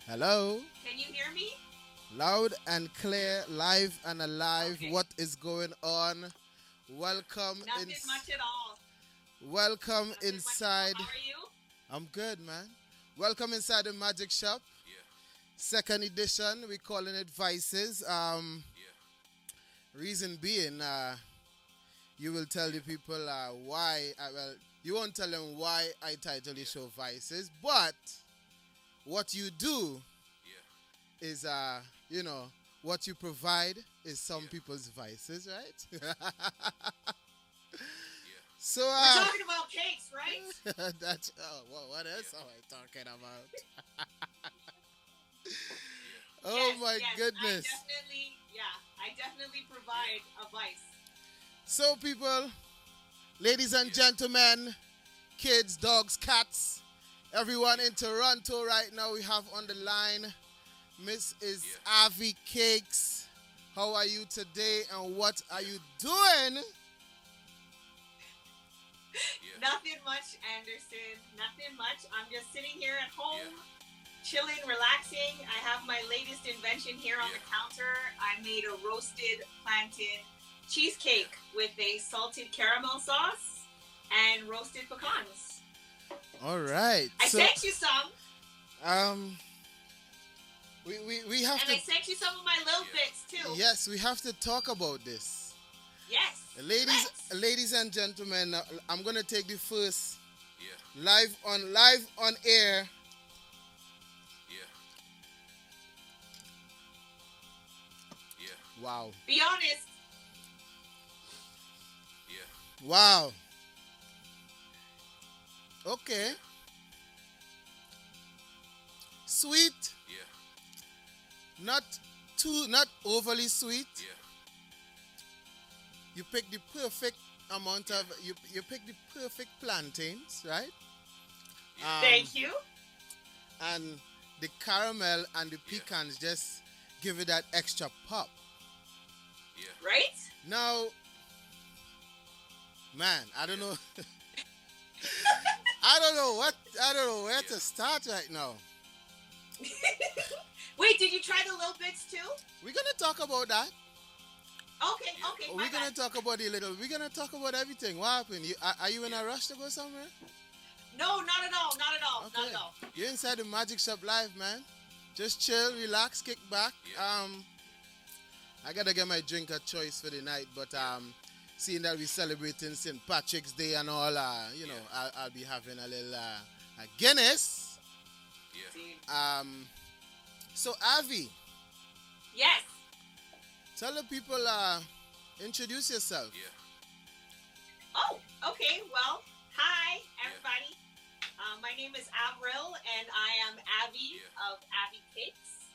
Hello, Can you hear me? loud and clear, live and alive. Okay. What is going on? Welcome in. Nothing much at all. Welcome Nothing much at all. inside. How are you? I'm good, man. Welcome inside the Magic Shop, second edition. We're calling it Vices. Reason being, you will tell the people why. Well, you won't tell them why I title the show Vices, but what you do is what you provide is some people's vices, right? So We're talking about cakes, right? that's what else am I talking about? Oh Yes, my yes. goodness. I definitely provide a vice. So people, ladies and gentlemen, kids, dogs, cats, everyone in Toronto right now, we have on the line Miss is AvyKakes. How are you today and what are you doing? Nothing much, Anderson. Nothing much. I'm just sitting here at home, chilling, relaxing. I have my latest invention here on the counter. I made a roasted plantain cheesecake with a salted caramel sauce and roasted pecans. All right. I So sent you some, um we have and to I sent you some of my little bits too. yes, we have to talk about this. Yes. Ladies Let's. ladies and gentlemen, I'm going to take the first live on air. Wow. Be honest. Wow. Okay. Sweet, not overly sweet. You pick the perfect amount of you pick the perfect plantains, right? Um, Thank you. and the caramel and the pecans just give it that extra pop. Right? Now, man, I don't know. I don't know where to start right now. Wait, did you try the little bits too? We're gonna talk about that. Okay, okay, my We're gonna bad. talk about the little. We're gonna talk about everything. What happened? Are you in a rush to go somewhere? No, not at all, not at all, not Okay. at all. You're inside the Magic Shop Live, man. Just chill, relax, kick back. I gotta get my drink of choice for the night, but seeing that we're celebrating St. Patrick's Day and all, I'll be having a little a Guinness. See. So Avi, Yes. tell the people, introduce yourself. Oh, okay. Well, hi, everybody. My name is Avril, and I am Abby of AvyKakes.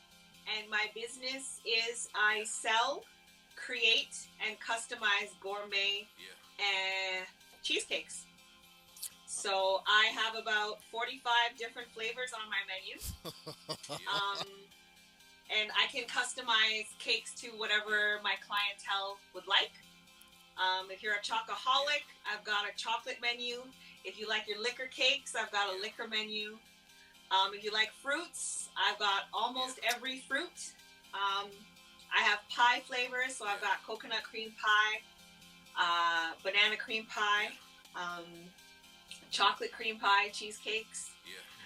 And my business is I sell, create, and customize gourmet cheesecakes. So I have about 45 different flavors on my menu. Um, and I can customize cakes to whatever my clientele would like. If you're a chocoholic, I've got a chocolate menu. If you like your liquor cakes, I've got a liquor menu. If you like fruits, I've got almost every fruit. I have pie flavors, so I've got coconut cream pie, banana cream pie, um, chocolate cream pie, cheesecakes.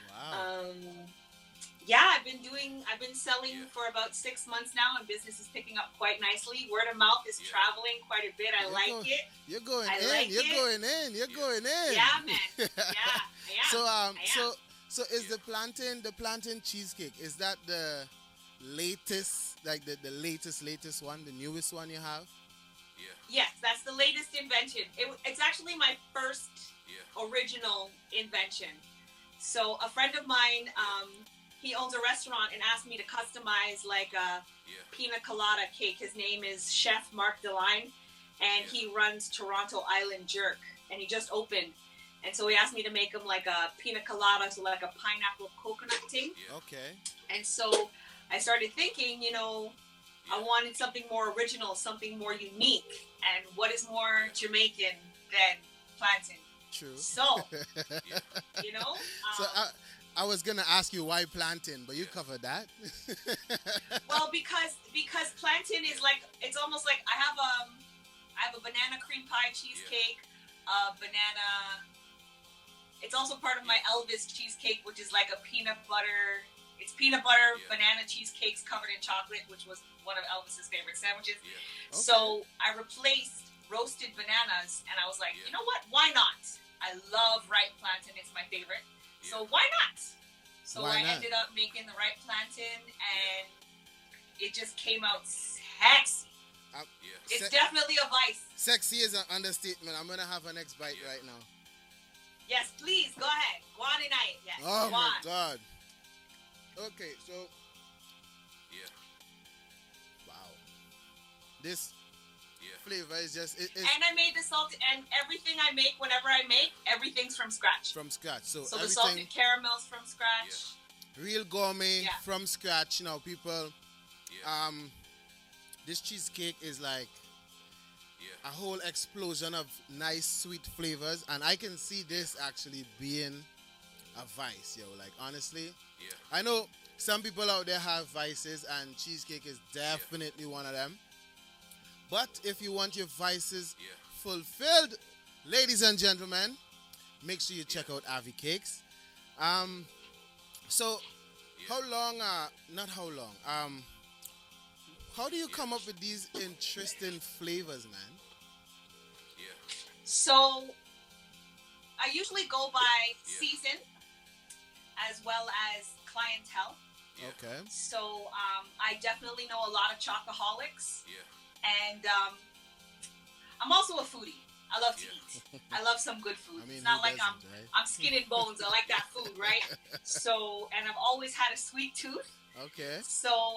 Wow. Yeah, I've been selling for about 6 months now, and business is picking up quite nicely. Word of mouth is traveling quite a bit. I You're like go- it. You're going I in. like You're it. going in. You're going in. Yeah, man. Yeah, I am. So I am. so is the plantain cheesecake, is that the latest, like the latest one, the newest one you have? Yes, that's the latest invention. It's actually my first original invention. So a friend of mine, he owns a restaurant and asked me to customize like a pina colada cake. His name is Chef Mark Deline, and he runs Toronto Island Jerk, and he just opened. And so he asked me to make him like a pina colada, so like a pineapple coconut thing. Okay. And so I started thinking, I wanted something more original, something more unique. And what is more Jamaican than plantain? True. So, you know, So I was gonna ask you why plantain, but you covered that. Well, because plantain is like, it's almost like I have a banana cream pie cheesecake, banana. It's also part of my Elvis cheesecake, which is like a peanut butter. It's peanut butter banana cheesecakes covered in chocolate, which was one of Elvis's favorite sandwiches. Okay. So I replaced roasted bananas, and I was like, you know what? Why not? I love ripe plantain; it's my favorite. So why not? So I ended up making the ripe plantain, and it just came out sexy. It's definitely a vice. Sexy is an understatement. I'm gonna have a next bite right now. Yes, please go ahead. Go on and eat. Yes. Oh my God. Okay, so wow, this flavor is just. And I made the salt, and everything I make, whenever I make, everything's from scratch. From scratch, so the salted caramel's from scratch. Real gourmet from scratch. You know, people. This cheesecake is like a whole explosion of nice sweet flavors, and I can see this actually being a vice, yo. Like honestly, I know some people out there have vices, and cheesecake is definitely one of them. But if you want your vices fulfilled, ladies and gentlemen, make sure you check out AvyKakes. So how long? Not how long. How do you come up with these interesting flavors, man? So I usually go by season as well as clientele. Okay. So I definitely know a lot of chocoholics. And I'm also a foodie. I love to eat. I love some good food. I mean, it's not like right? I'm skin and bones. I like that food, right? So, and I've always had a sweet tooth. Okay. So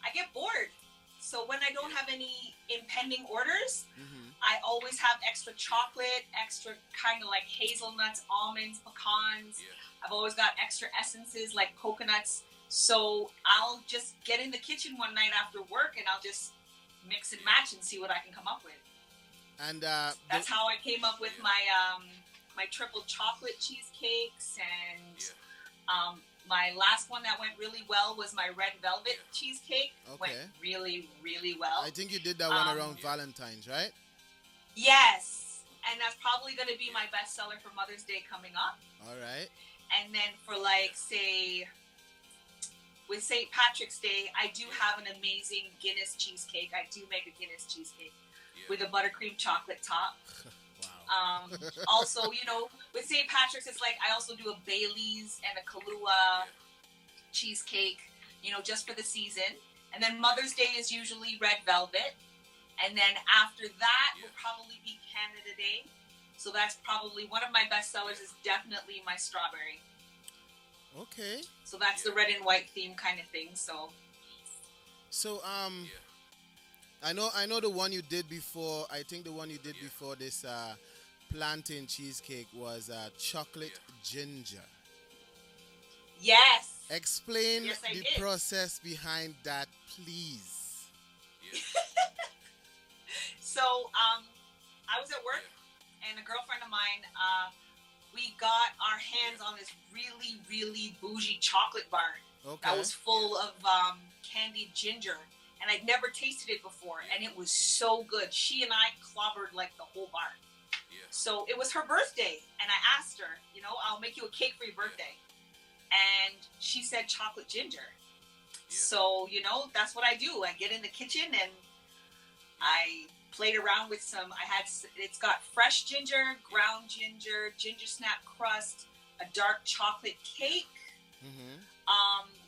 I get bored. So when I don't have any impending orders, I always have extra chocolate, extra kind of like hazelnuts, almonds, pecans. I've always got extra essences like coconuts. So I'll just get in the kitchen one night after work, and I'll just mix and match and see what I can come up with. And that's how I came up with my my triple chocolate cheesecakes, and my last one that went really well was my red velvet cheesecake. Went really, really well. I think you did that one around Valentine's, right? Yes, and that's probably going to be my bestseller for Mother's Day coming up. All right. And then for like say, with St. Patrick's Day, I do have an amazing Guinness cheesecake. I do make a Guinness cheesecake with a buttercream chocolate top. Wow. Also, you know, with St. Patrick's, it's like I also do a Bailey's and a Kahlua cheesecake, you know, just for the season. And then Mother's Day is usually red velvet. And then after that will probably be Canada Day. So that's probably one of my best sellers is definitely my strawberry. Okay. So that's the red and white theme kind of thing. So I know the one you did before. I think the one you did before this plantain cheesecake was chocolate ginger. Yes. Explain the process behind that, please. So I was at work, and a girlfriend of mine, we got our hands on this really, really bougie chocolate bar that was full of candied ginger. And I'd never tasted it before, and it was so good. She and I clobbered like the whole bar. So it was her birthday, and I asked her, you know, I'll make you a cake for your birthday. And she said chocolate ginger. So, you know, that's what I do. I get in the kitchen, and I played around with it's got fresh ginger, ground ginger, ginger snap crust, a dark chocolate cake,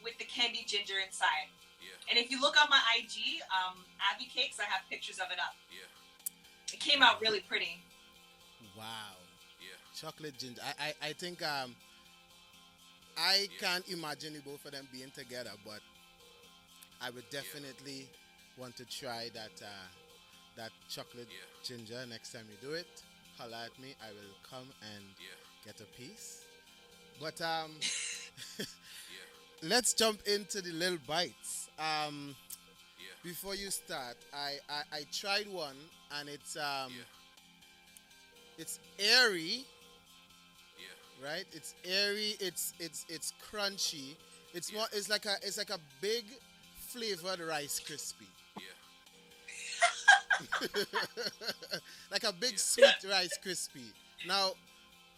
with the candied ginger inside. And if you look on my IG, AvyKakes, I have pictures of it up. It came out really pretty. Wow. Chocolate ginger. I think I can't imagine the both of them being together, but I would definitely want to try that chocolate ginger next time you do it. Holla at me. I will come and get a piece. But let's jump into the little bites. Before you start, I tried one, and it's airy, right? It's airy. It's crunchy. It's Yeah. more. It's like a big flavored Rice Krispie, Yeah. like a big Yeah. sweet Rice Krispie. Now,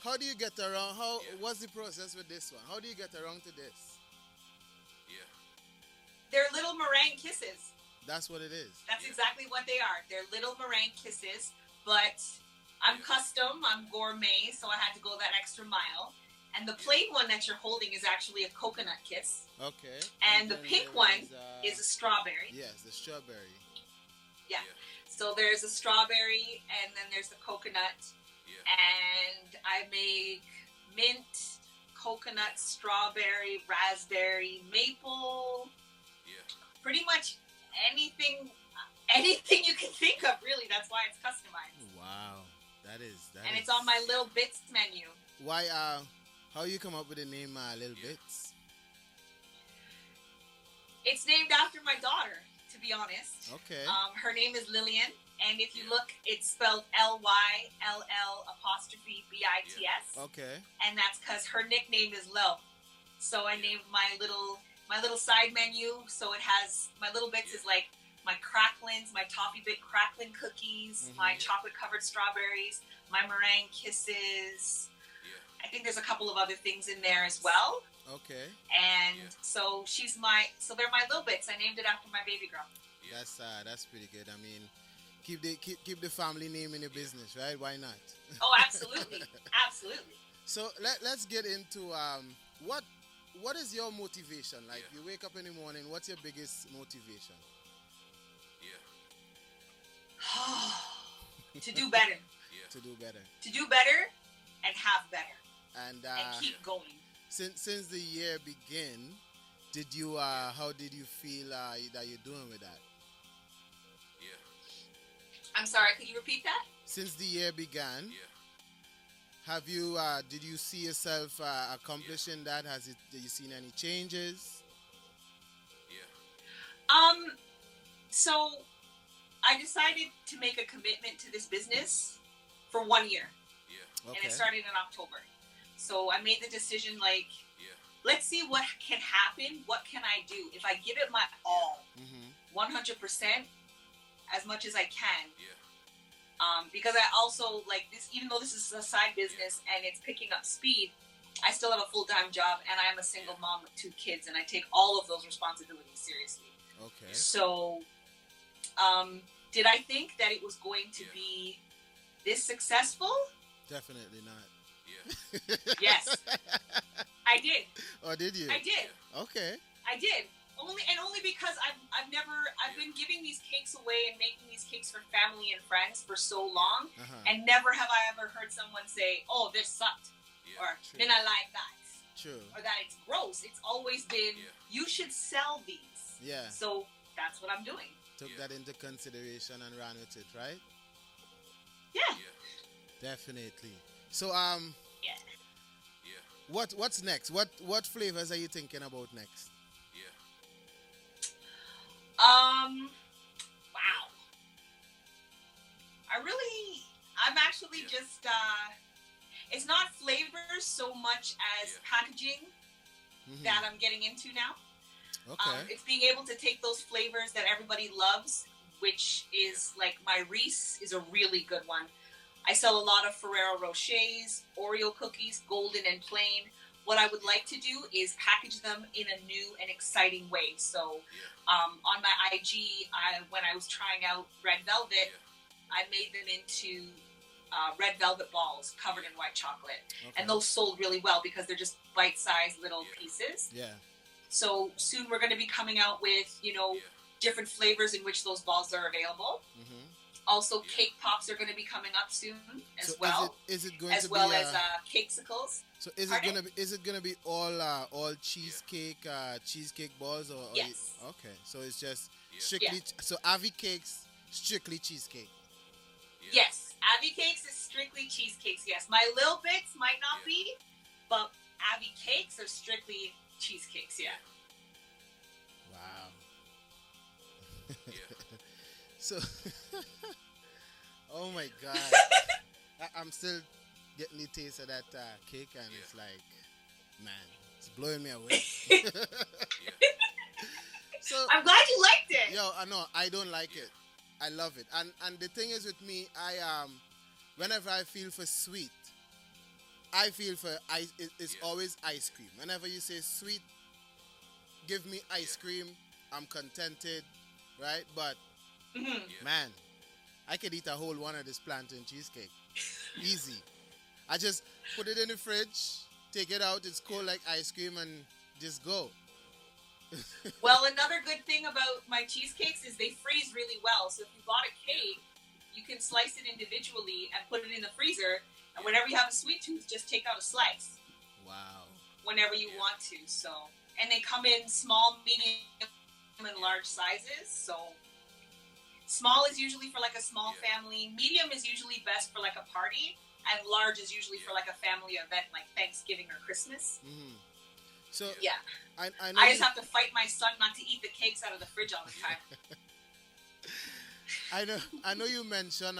how do you get around? Yeah. What's the process with this one? How do you get around to this? Yeah. They're little meringue kisses. That's what it is. That's Yeah. exactly what they are. They're little meringue kisses, but I'm Yeah. custom, I'm gourmet, so I had to go that extra mile. And the plain one that you're holding is actually a coconut kiss, Okay. and the then pink there one is a strawberry. yes, the strawberry. Yeah. Yeah. So there's a strawberry, and then there's the coconut, Yeah. and I make mint, coconut, strawberry, raspberry, maple, Yeah. pretty much anything you can think of, really. That's why it's customized. Wow, that is. And it's on my Little Bits menu. Why? How you come up with the name Little Yeah. Bits? It's named after my daughter, to be honest. Okay. Her name is Lillian, and if you Yeah. look, it's spelled LYLL''BITS, Okay. and that's because her nickname is Lil. So I named my little side menu. So it has my Little Bits is like my cracklins, my toffee bit cracklin cookies, my Mhm. chocolate covered strawberries, my meringue kisses. Yeah. I think there's a couple of other things in there as well. Okay. And Yeah. so they're my Little Bits. I named it after my baby girl. Yeah. That's pretty good. I mean, keep the family name in the business, right? Why not? Oh, absolutely. Absolutely. So let's get into what is your motivation? Like Yeah. you wake up in the morning, what's your biggest motivation? Yeah. To do better. Yeah. To do better. To do better and have better. And And keep going. since the year began, did you how did you feel that you're doing with that? Yeah. I'm sorry, could you repeat that? Since the year began, Yeah. have you did you see yourself accomplishing that? Have you seen any changes? Yeah. So I decided to make a commitment to this business for 1 year. Yeah. And Okay. it started in October. So I made the decision, like, Yeah. let's see what can happen. What can I do? If I give it my all, Mm-hmm. 100%, as much as I can. Yeah. Because I also, like, this, even though this is a side business and it's picking up speed, I still have a full-time job, and I am a single mom with 2 kids, and I take all of those responsibilities seriously. Okay. So, did I think that it was going to Yeah. be this successful? Definitely not. Yeah. Yes. I did. Oh, did you? I did. Okay. I did. Only because I've been giving these cakes away and making these cakes for family and friends for so long, Uh-huh. and never have I ever heard someone say, "Oh, this sucked," Yeah. or True. "Then I like that," True. or that it's gross. It's always been, Yeah. "You should sell these." Yeah. So that's what I'm doing. Took Yeah. that into consideration and ran with it, right? Yeah. Yeah. Definitely. So Yeah. Yeah. what's next? What flavors are you thinking about next? Yeah. Wow. I'm actually Yeah. just, it's not flavors so much as Yeah. packaging Mhm. that I'm getting into now. Okay. It's being able to take those flavors that everybody loves, which is like my Reese is a really good one. I sell a lot of Ferrero Rochers, Oreo cookies, golden and plain. What I would like to do is package them in a new and exciting way. So on my IG, when I was trying out Red Velvet, Yeah. I made them into red velvet balls covered in white chocolate. Okay. And those sold really well because they're just bite-sized little Yeah. pieces. Yeah. So soon we're going to be coming out with, Yeah. different flavors in which those balls are available. Mhm. Also, Yeah. cake pops are going to be coming up soon as So well, is it going as to well be as cakesicles. so is Pardon? it gonna be all cheesecake balls or Yes. okay, so it's just Yeah. strictly so AvyKakes strictly cheesecake. Yes, AvyKakes is strictly cheesecakes. Yes, my Lil Bits might not Yeah. be, but AvyKakes are strictly cheesecakes. Yeah. Wow. Yeah. So oh my god. I'm still getting the taste of that cake, and it's like, man, it's blowing me away. So, I'm glad you liked it. yo, I know I don't like it. I love it, and the thing is with me, whenever I feel for sweet, I feel for ice. It's always ice cream. Whenever you say sweet, give me ice cream. I'm contented, right? But man, I could eat a whole one of this plantain cheesecake, easy. I just put it in the fridge, take it out. It's cold like ice cream, and just go. Well, another good thing about my cheesecakes is they freeze really well. So if you bought a cake, you can slice it individually and put it in the freezer. And whenever you have a sweet tooth, just take out a slice. Wow. Whenever you want to. So, and they come in small, medium, and large sizes. So small is usually for like a small family. Medium is usually best for like a party. And large is usually for like a family event like Thanksgiving or Christmas. Mm-hmm. So yeah. I I just have to fight my son not to eat the cakes out of the fridge all the time. I know you mentioned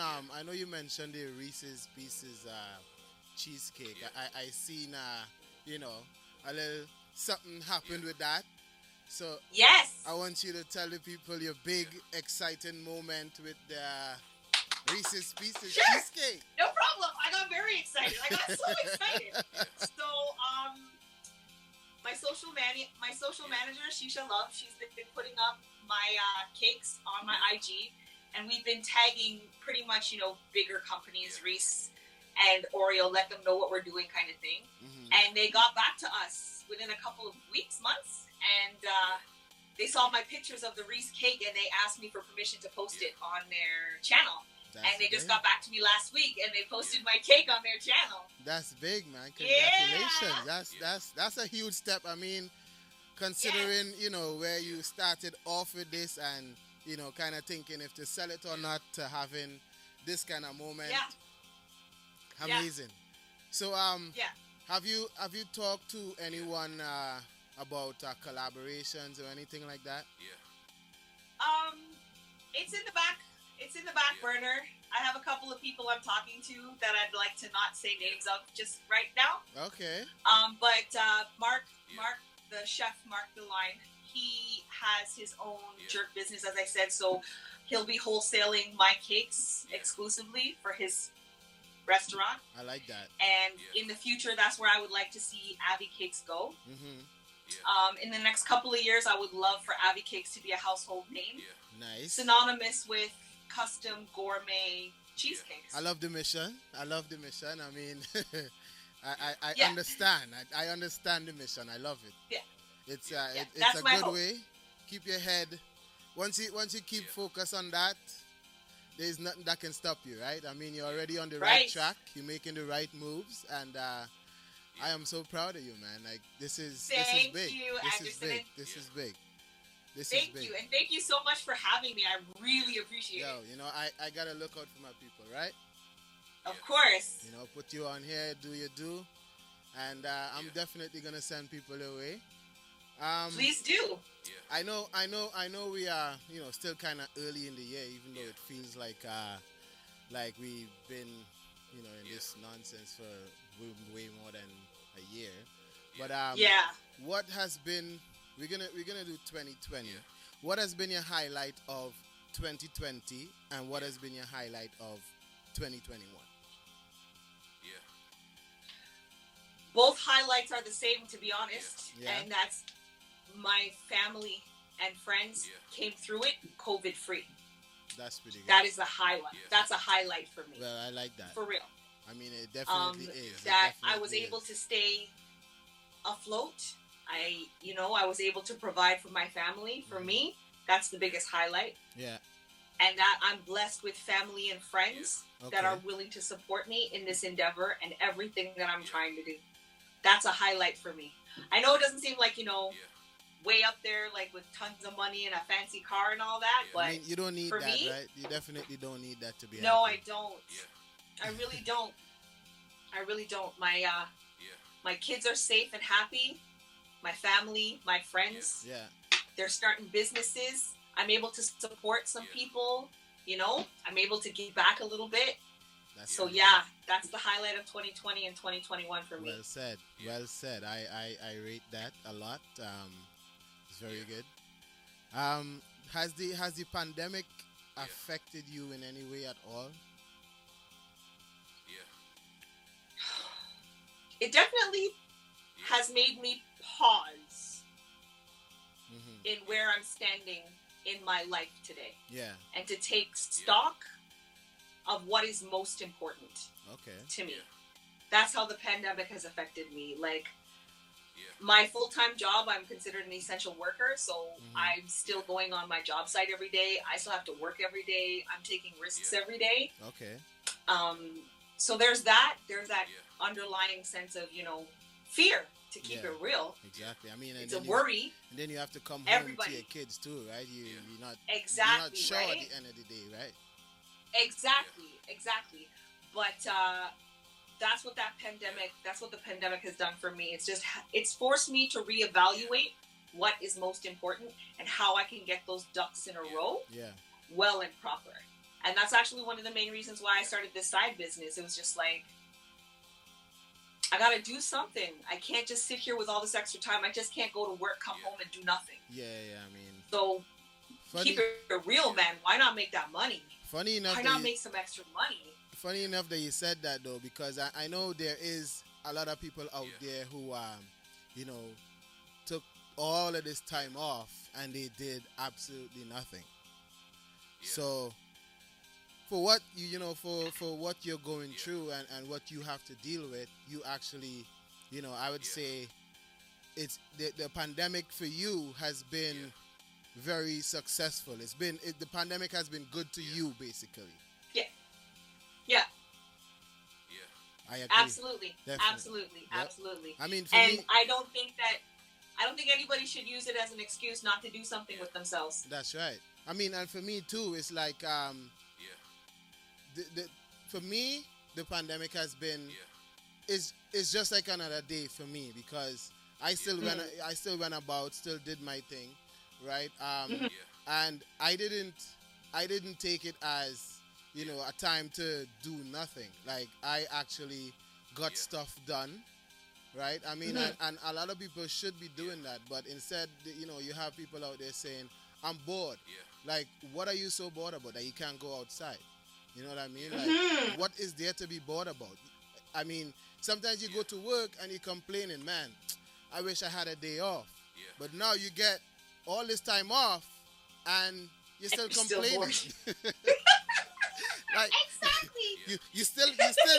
the Reese's Pieces cheesecake. I seen you know, a little something happened with that. So yes, I want you to tell the people your big exciting moment with the Reese's Pieces cheesecake. No problem. I got very excited. I got so excited. So my social manager, Shisha Love, she's been putting up my cakes on my IG, and we've been tagging pretty much, bigger companies, Reese and Oreo, let them know what we're doing kind of thing. Mm-hmm. And they got back to us within a couple of weeks, months, and they saw my pictures of the Reese cake, and they asked me for permission to post it on their channel. And they just got back to me last week, and they posted my cake on their channel. That's big, man. Congratulations. Yeah. That's a huge step. I mean, considering, where you started off with this and, kind of thinking if to sell it or not, to having this kind of moment. Yeah. Amazing. Yeah. So, have you talked to anyone about collaborations or anything like that? Yeah. It's in the back. It's in the back burner. I have a couple of people I'm talking to that I'd like to not say names of just right now. Okay. But Mark, the chef, Mark the Line, he has his own jerk business, as I said. So he'll be wholesaling my cakes exclusively for his restaurant. I like that. And in the future, that's where I would like to see AvyKakes go. Mm-hmm. In the next couple of years, I would love for AvyKakes to be a household name. Nice. Synonymous with custom gourmet cheesecakes. I love the mission. I mean, I understand. I understand the mission. I love it. Yeah. It's a good way. Keep your head. Once you keep focus on that, there's nothing that can stop you, right? I mean, you're already on the right track. You're making the right moves, and I am so proud of you, man. Like this is big. Thank you, this Anderson. is big. This is big. Thank you, and thank you so much for having me. I really appreciate it. I gotta look out for my people, right? Of course. Put you on here, do your do, and I'm definitely gonna send people away. Please do. I know. We are, still kind of early in the year, even though it feels like we've been, in this nonsense for way more than a year. But what has been? We're gonna do 2020. Yeah. What has been your highlight of 2020, and what has been your highlight of 2021? Yeah. Both highlights are the same, to be honest, Yeah. and that's my family and friends came through it COVID free. That's pretty good. That is a highlight. Yeah. That's a highlight for me. Well, I like that. For real. I mean, it definitely is. That I was able to stay afloat. I was able to provide for my family. For me, that's the biggest highlight. Yeah. And that I'm blessed with family and friends that are Okay. willing to support me in this endeavor and everything that I'm trying to do. That's a highlight for me. I know it doesn't seem like, way up there, like with tons of money and a fancy car and all that, but I mean, you don't need for that, me, right? You definitely don't need that to be no, happy. I don't. Yeah. I really don't. I really don't. My Yeah. my kids are safe and happy. My family, my friends, Yeah. they're starting businesses. I'm able to support some people, I'm able to give back a little bit. That's So pretty yeah, that's the highlight of 2020 and 2021 for good. me. Well said. Well said. I rate that a lot. It's very Yeah. good. Um, has the pandemic Yeah. affected you in any way at all? Yeah. It definitely Yeah. has made me pause Hmm. in where I'm standing in my life today Yeah. and to take Yeah. stock of what is most important Okay. to me. Yeah. That's how the pandemic has affected me. Like, Yeah. my full-time job, I'm considered an essential worker, so Mhm. I'm still going on my job site every day. I still have to work every day. I'm taking risks Yeah. every day. Okay. So there's that Yeah. underlying sense of, fear, to keep Yeah. it real. Exactly. I mean, and It's a then worry. you have to come home to your Everybody. kids too, right? Yeah. You're not Exactly, sure at right? the end of the day, right? Exactly. But that's what the pandemic has done for me. It's forced me to reevaluate what is most important and how I can get those ducks in a Yeah. row Yeah. well and proper. And that's actually one of the main reasons why I started this side business. It was just like, I got to do something. I can't just sit here with all this extra time. I just can't go to work, come Yeah. home, and do nothing. Yeah. Yeah. I mean, So funny. keep it real, man. Why not make that money? Funny enough. Why That not you, make some extra money? funny enough that you said that though, because I know there is a lot of people out Yeah. there who you know, took all of this time off and they did absolutely nothing. Yeah. So for what for what you're going Yeah. through and what you have to deal with, you actually, I would Yeah. say it's the pandemic for you has been Yeah. very successful. The pandemic has been good to Yeah. you basically. Yeah. Yeah. Yeah. I agree. Absolutely. Definitely. Absolutely. Yep. Absolutely. I mean, for And me, I don't think anybody should use it as an excuse not to do something with themselves. that's right. I mean, and for me too, it's like Yeah. for me, the pandemic has been Yeah. is just like another day for me because I still went about, still did my thing, right? Yeah. And I didn't take it as a time to do nothing. Like I actually got Yeah. stuff done, right? I mean, and a lot of people should be doing that, but instead, you have people out there saying, "I'm bored." Yeah. Like, what are you so bored about that you can't go outside? You know what I mean? Yeah. Like, what is there to be bored about? I mean, sometimes you go Yeah. to work and you're complaining, man, I wish I had a day off. Yeah. But now you get all this time off and you're still you're still complaining. Like, Exactly. you still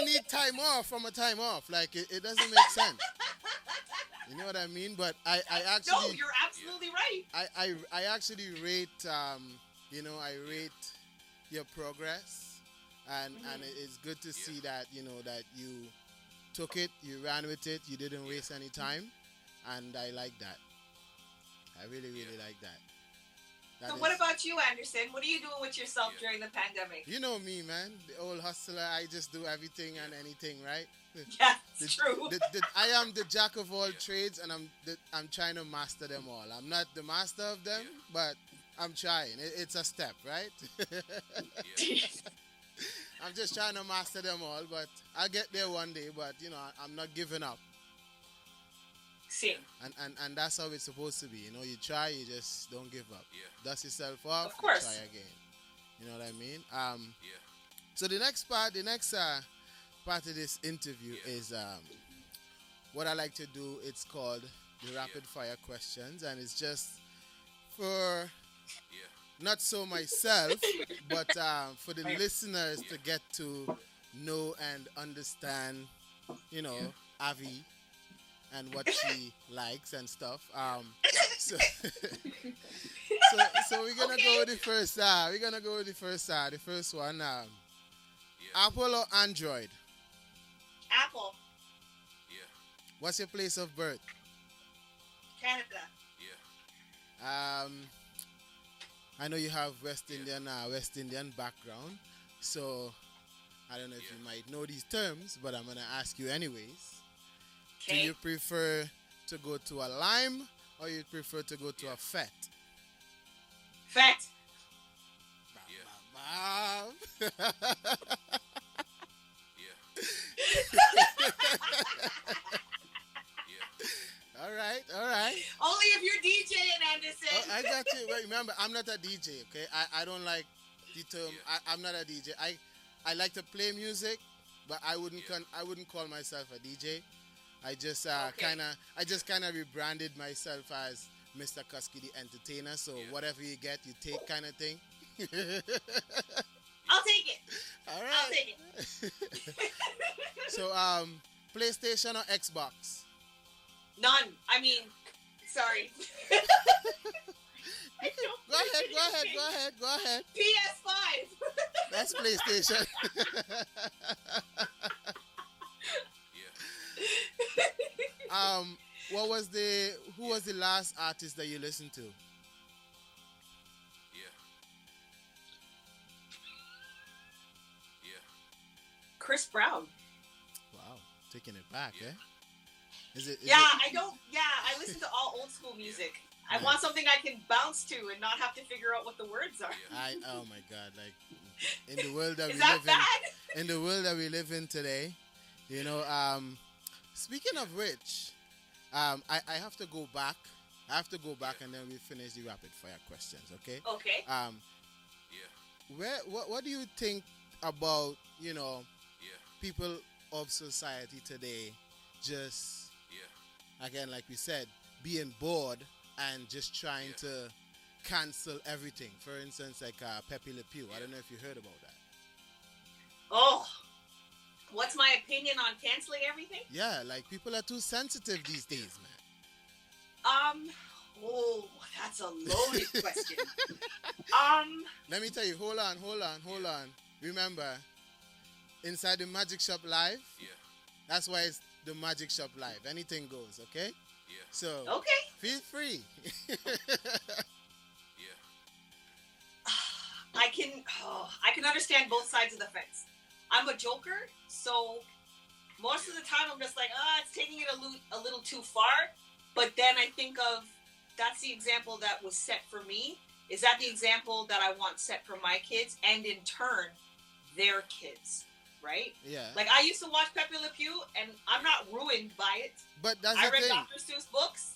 need time off from a time off. Like, it doesn't make sense. You know what I mean? But I No, actually you're absolutely right. I actually rate I rate your progress and it's good to see that that you took it, you ran with it, you didn't waste any time, and I like that. I really like that. So what about you, Anderson? What are you doing with yourself Yeah. during the pandemic? You know me, man, the old hustler. I just do everything and anything, right? Yeah, The- it's true. I am the jack of all Yeah. trades, and I'm trying to master them all. I'm not the master of them, Yeah. but I'm trying. It's a step, right? Yeah. I'm just trying to master them all, but I'll get there one day. But I'm not giving up, Same. and that's how it's supposed to be. You try, you just don't give up. Yeah. Dust yourself off, Of course. you try again. You know what I mean? Yeah. So the next part of this interview Yeah. is what I like to do. It's called the rapid fire questions, and it's just for Yeah. not so myself, but for the Right. listeners to get to know and understand, Avi and what she likes and stuff. So, so we're gonna Okay. go with the first. We're gonna go with the first. The first one. Yeah. Apple or Android? Apple, Yeah. What's your place of birth? Canada. Yeah. I know you have West Yeah. Indian background, so I don't know if Yeah. you might know these terms, but I'm gonna ask you anyways. Do Okay. you prefer to go to a lime or you prefer to go to Yeah. a fet? Fat. Yeah. Bob. Yeah. All right, all right. Only if you're DJing, Anderson. Oh, I got you. But remember, I'm not a DJ. Okay, I don't like the term. I'm not a DJ. I like to play music, but I wouldn't I wouldn't call myself a DJ. I just Okay. I just kind of rebranded myself as Mr. Kusky the Entertainer. So whatever you get, you take, kind of thing. I'll take it. All I'll right. take it. So PlayStation or Xbox? None. I mean, sorry. I don't Go ahead, play go ahead, video go games. ahead, go ahead. PS5. That's PlayStation. Yeah. Who was the last artist that you listened to? Yeah. Yeah. Chris Brown. Wow, taking it back, eh? Is it? Yeah, I listen to all old school music. I want something I can bounce to and not have to figure out what the words are. Oh my God! Like in the world that Is we that live bad? in the world that we live in today, you know. Speaking of which, I have to go back. I have to go back, and then we finish the rapid fire questions. Okay. Okay. Yeah. What do you think about Yeah. people of society today? Just Yeah. again, like we said, being bored and just trying to cancel everything. For instance, like Pepe Le Pew. I don't know if you heard about that. Oh, what's my opinion on canceling everything? Yeah, like people are too sensitive these days, man. Oh, that's a loaded question. Let me tell you, hold on. Remember, inside the Magic Shop Live, Yeah. that's why it's the Magic Shop Live. Anything goes, okay? Yeah. So, Okay. feel free. Yeah. I can understand both sides of the fence. I'm a joker, so most of the time I'm just like, it's taking it a little too far. But then I think of, that's the example that was set for me. Is that the example that I want set for my kids and in turn their kids, right? Yeah. Like I used to watch Pepe Le Pew and I'm not ruined by it. But that's I the read thing. Dr. Seuss books.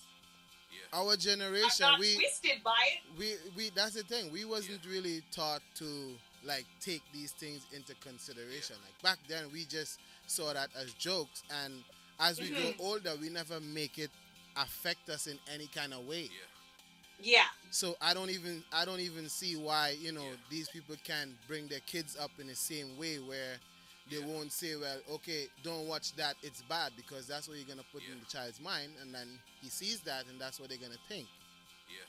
Yeah. Our I'm generation, not twisted by it. we that's the thing. We wasn't really taught to like take these things into consideration. Like back then, we just saw that as jokes, and as we grow older, we never make it affect us in any kind of way. Yeah. Yeah. So I don't even see why these people can bring their kids up in the same way where they won't say, well, okay, don't watch that, it's bad, because that's what you're gonna put in the child's mind, and then he sees that, and that's what they're gonna think. Yeah.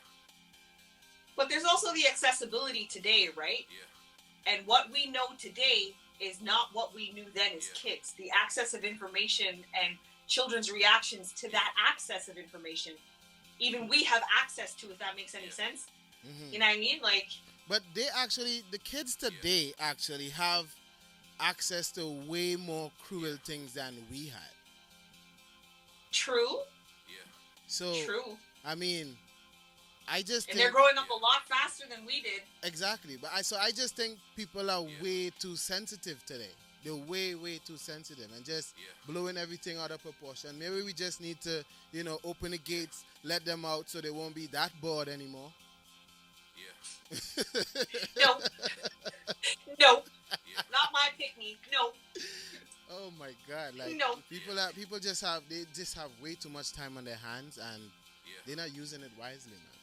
But there's also the accessibility today, right? Yeah. And what we know today is not what we knew then as kids. The access of information and children's reactions to that access of information, even we have access to, if that makes any sense. Mm-hmm. You know what I mean? Like, But the kids today actually have access to way more cruel things than we had. true, Yeah. So true. I mean, I just And think they're growing up a lot faster than we did. exactly. But I just think people are way too sensitive today. They're way too sensitive and just blowing everything out of proportion. Maybe we just need to open the gates, let them out, so they won't be that bored anymore. Yeah. No, no, Yeah. not my pick-me. No. Oh my God! Like No. people just have way too much time on their hands, and they're not using it wisely, man.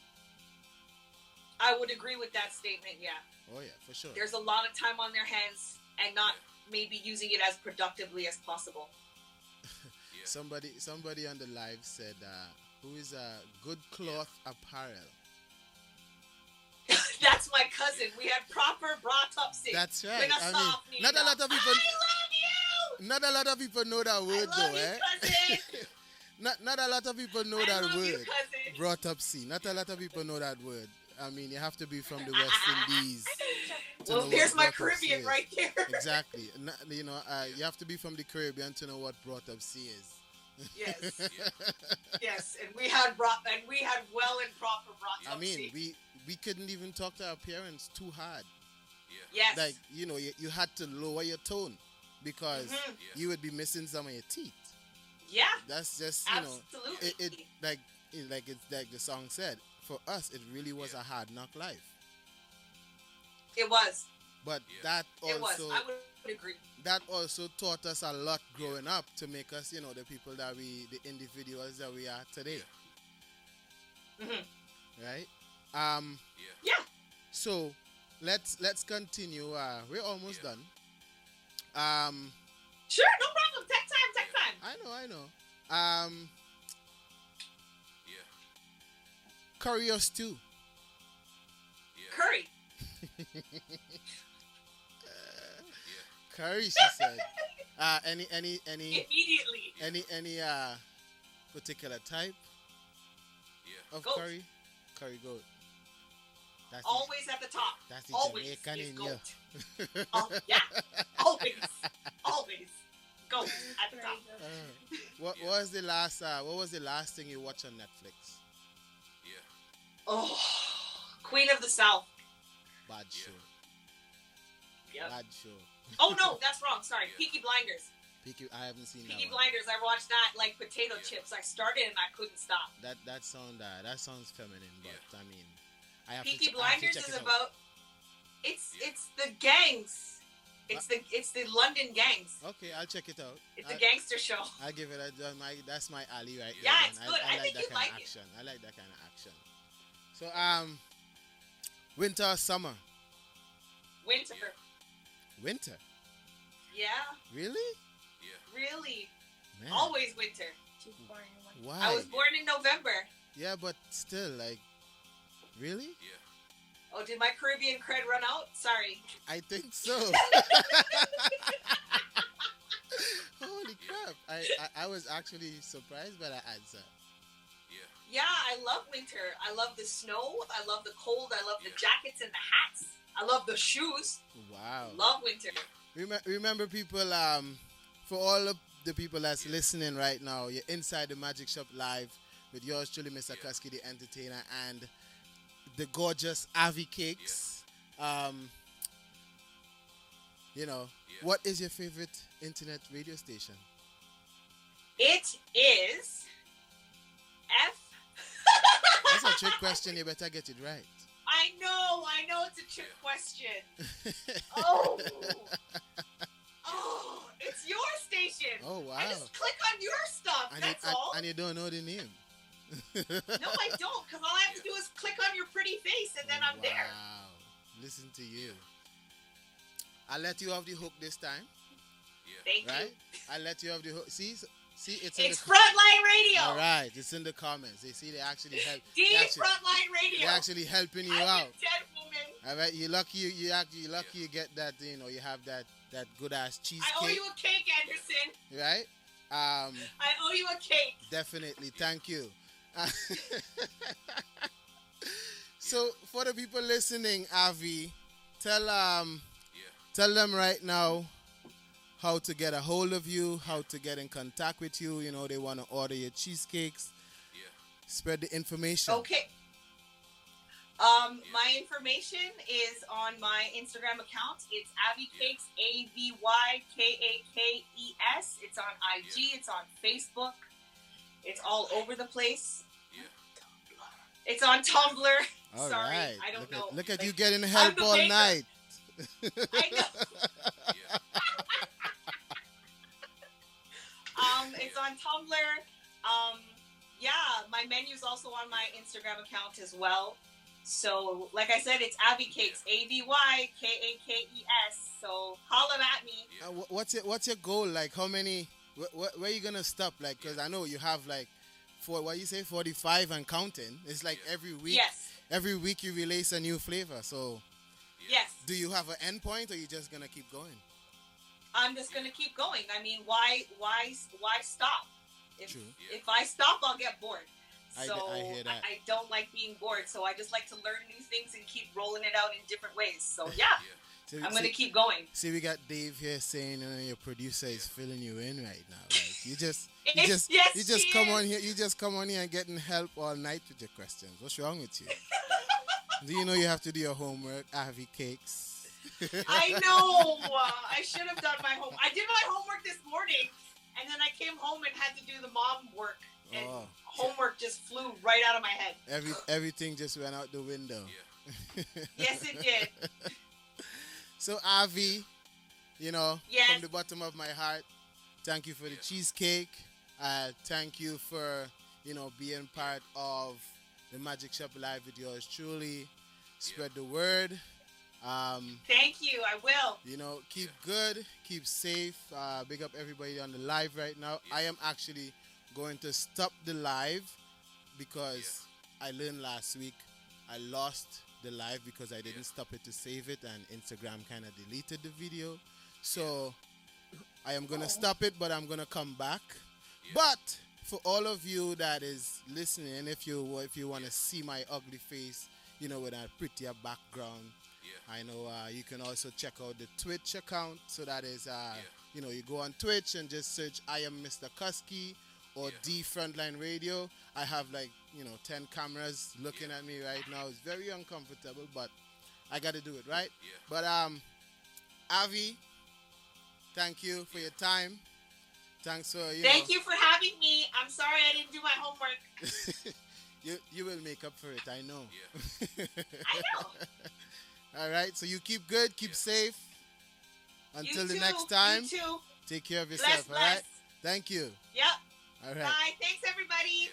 I would agree with that statement, yeah. Oh yeah, for sure. There's a lot of time on their hands and not maybe using it as productively as possible. Yeah. Somebody on the live said, "Who is a good cloth apparel?" That's my cousin. We had proper brought-up-sing. That's right. When I soft mean, not a lot of people. I love you! Not a lot of people know that word, I love though, you, eh? cousin! Not a lot of people know I that love word. you, cousin! Brought up C. Not a lot of people know that word. I mean, you have to be from the West Indies. to Well, know there's what my brought up C Caribbean is. right there. Exactly. You have to be from the Caribbean to know what brought up C is. Yes. Yes, and we had well and proper brought-up-sing. I mean, we couldn't even talk to our parents too hard. Yeah. Yes. Like, you had to lower your tone because you would be missing some of your teeth. Yeah, That's just absolutely. it's like the song said. For us, it really was a hard knock life. It was. But that It was. also I would agree. that also taught us a lot growing up to make us, the people the individuals that we are today, right? Yeah. So let's continue. We're almost done. Sure, no problem. Take time. I know. Curry or stew? Curry. Curry, she said. Any Immediately. any particular type of Goat. curry? Curry goat. That's Always at the top. That's the Always Jamaican is in goat. you. Yeah. Always. Always. Goat at the top. What was the last thing you watched on Netflix? Oh, Queen of the South. Bad show. Yep. Bad show. Oh no, that's wrong. Sorry. Peaky Blinders. I haven't seen Peaky that one. Blinders. I watched that like potato chips. I started and I couldn't stop. That sounds feminine, but I mean, I have Peaky to I have to Blinders check is it out. about. It's the gangs. It's the London gangs. Okay, I'll check it out. It's a gangster show. I'll give it that's my alley right Yeah, there. it's man. good. I like think that you'd kind like of it. action. I like that kind of action. So winter or summer? Winter. Winter. Yeah, Really? really. Man. Always winter. Why? I was born in November. Yeah, but still, like, really? Oh, did my Caribbean cred run out? Sorry. I think so. Holy crap! I was actually surprised by that answer. Yeah, I love winter. I love the snow. I love the cold. I love the jackets and the hats. I love the shoes. Wow. Love winter. Remember, people. For all of the people that's listening right now, you're inside the Magic Shop live with yours truly, Mr. Kusky, the entertainer, and the gorgeous AvyKakes. What is your favorite internet radio station? It is F. That's a trick question. You better get it right. I know it's a trick question. Oh, it's your station. Oh, wow. I just click on your stuff. That's all. And you don't know the name. No, I don't, because all I have to do is click on your pretty face, and then I'm there. Wow. Listen to you. I'll let you off the hook this time. Thank Right? you. I'll let you off the hook. See, it's in It's the... Frontline Radio. All right, it's in the comments. They see they actually help. Frontline Radio. They're actually helping you I'm out. a dead woman. All right, you're lucky. You get that. You have that good ass cheesecake. I owe you a cake, Anderson. Right? I owe you a cake. Definitely. Thank you. So for the people listening, Avi, tell them right now how to get a hold of you, how to get in contact with you. They want to order your cheesecakes. Spread the information. Okay. My information is on my Instagram account. It's AvyKakes, AvyKakes. It's on IG. It's on Facebook. It's all over the place. It's on Tumblr. All Sorry, right. I don't know. Look at you getting help all baker. night. I know. It's on Tumblr. Yeah, my menu's also on my Instagram account as well. So, like I said, it's AvyKakes, AvyKakes. So, holla at me. What's your goal? Like, how many? Where you gonna stop? Like, because I know you have like 45 and counting. It's like every week. Yes. Every week you release a new flavor. So, Yes. do you have an end point, or you just gonna keep going? I'm just gonna keep going. I mean, why stop? True. If I stop, I'll get bored. I So hear that. I don't like being bored. So I just like to learn new things and keep rolling it out in different ways. So yeah, So, I'm gonna keep going. See, we got Dave here saying your producer is filling you in right now. Like, you just Yes, she come is. on here. You just come on here and getting help all night with your questions. What's wrong with you? Do you know you have to do your homework, AvyKakes? I know. I should have done my homework. I did my homework this morning, and then I came home and had to do the mom work, and homework just flew right out of my head. Everything just went out the window. Yeah. Yes, it did. So, Avi, Yes. from the bottom of my heart, thank you for the cheesecake. Thank you for, being part of the Magic Shop Live with yours truly. Spread the word. Thank you. I will. Keep good, keep safe. Big up everybody on the live right now. I am actually going to stop the live because I learned last week I lost the live because I didn't stop it to save it, and Instagram kind of deleted the video. So I am going to stop it, but I'm going to come back. But for all of you that is listening, if you want to see my ugly face, with a prettier background, I know you can also check out the Twitch account. So that is, you go on Twitch and just search I am Mr. Kusky or D Frontline Radio. I have 10 cameras looking at me right now. It's very uncomfortable, but I got to do it, right? But Avi, thank you for your time. Thanks for, Thank you for having me. I'm sorry I didn't do my homework. You will make up for it, I know. I know. All right, so you keep good, keep safe. Until You the too. next time, You too. take care of yourself, Bless. all right? Thank you. Yep. All right. Bye. Thanks, everybody.